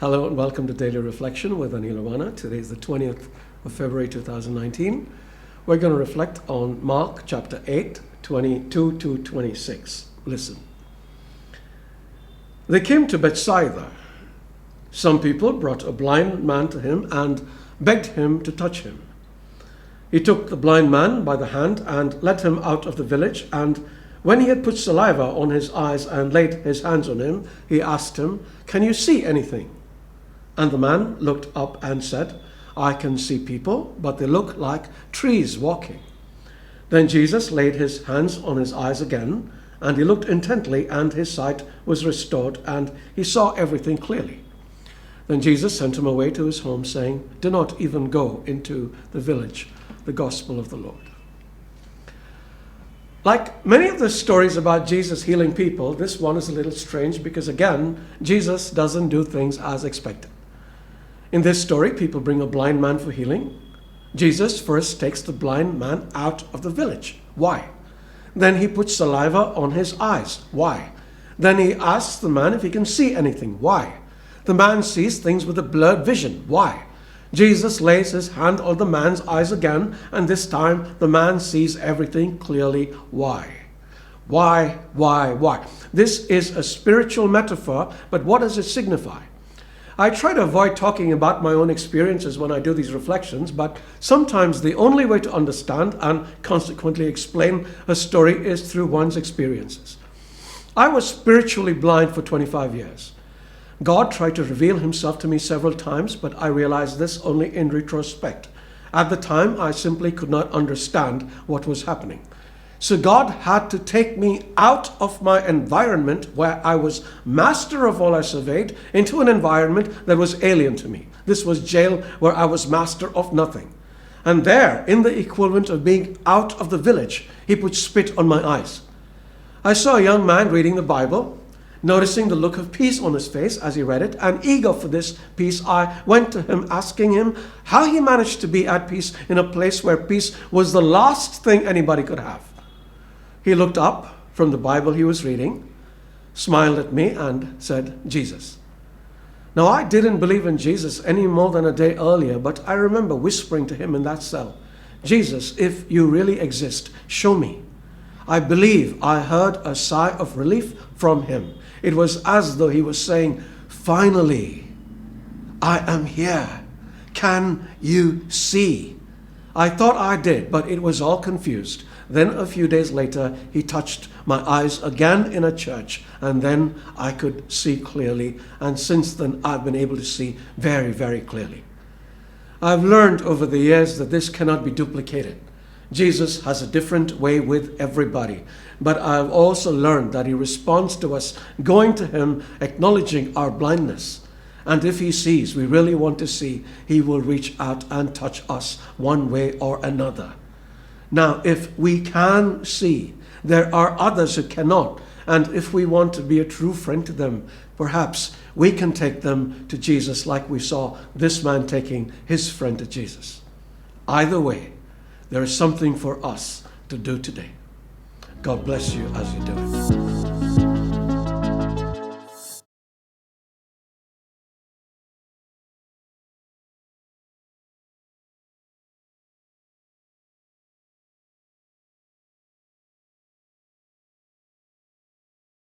Hello and welcome to Daily Reflection with Aneel Aranha. Today is the 20th of February 2019. We're going to reflect on Mark chapter 8, 22 to 26. Listen. They came to Bethsaida. Some people brought a blind man to him and begged him to touch him. He took the blind man by the hand and led him out of the village, and when he had put saliva on his eyes and laid his hands on him, he asked him, "Can you see anything?" And the man looked up and said, "I can see people, but they look like trees walking." Then Jesus laid his hands on his eyes again, and he looked intently, and his sight was restored, and he saw everything clearly. Then Jesus sent him away to his home, saying, "Do not even go into the village." The gospel of the Lord. Like many of the stories about Jesus healing people, this one is a little strange because, again, Jesus doesn't do things as expected. In this story, people bring a blind man for healing. Jesus first takes the blind man out of the village. Why? Then he puts saliva on his eyes. Why? Then he asks the man if he can see anything. Why? The man sees things with a blurred vision. Why? Jesus lays his hand on the man's eyes again, and this time the man sees everything clearly. Why? Why? This is a spiritual metaphor, but what does it signify? I try to avoid talking about my own experiences when I do these reflections, but sometimes the only way to understand and consequently explain a story is through one's experiences. I was spiritually blind for 25 years. God tried to reveal himself to me several times, but I realized this only in retrospect. At the time, I simply could not understand what was happening. So God had to take me out of my environment where I was master of all I surveyed into an environment that was alien to me. This was jail where I was master of nothing. And there, in the equivalent of being out of the village, he put spit on my eyes. I saw a young man reading the Bible. Noticing the look of peace on his face as he read it, and eager for this peace, I went to him asking him how he managed to be at peace in a place where peace was the last thing anybody could have. He looked up from the Bible he was reading, smiled at me, and said, "Jesus." Now, I didn't believe in Jesus any more than a day earlier, but I remember whispering to him in that cell, "Jesus, if you really exist, show me." I believe I heard a sigh of relief from him. It was as though he was saying, "Finally, I am here. Can you see?" I thought I did, but it was all confused. Then a few days later, he touched my eyes again in a church, and then I could see clearly. And since then, I've been able to see very, very clearly. I've learned over the years that this cannot be duplicated. Jesus has a different way with everybody. But I've also learned that he responds to us going to him, acknowledging our blindness. And if he sees we really want to see, he will reach out and touch us one way or another. Now, if we can see, there are others who cannot. And if we want to be a true friend to them, perhaps we can take them to Jesus like we saw this man taking his friend to Jesus. Either way, there is something for us to do today. God bless you as you do it.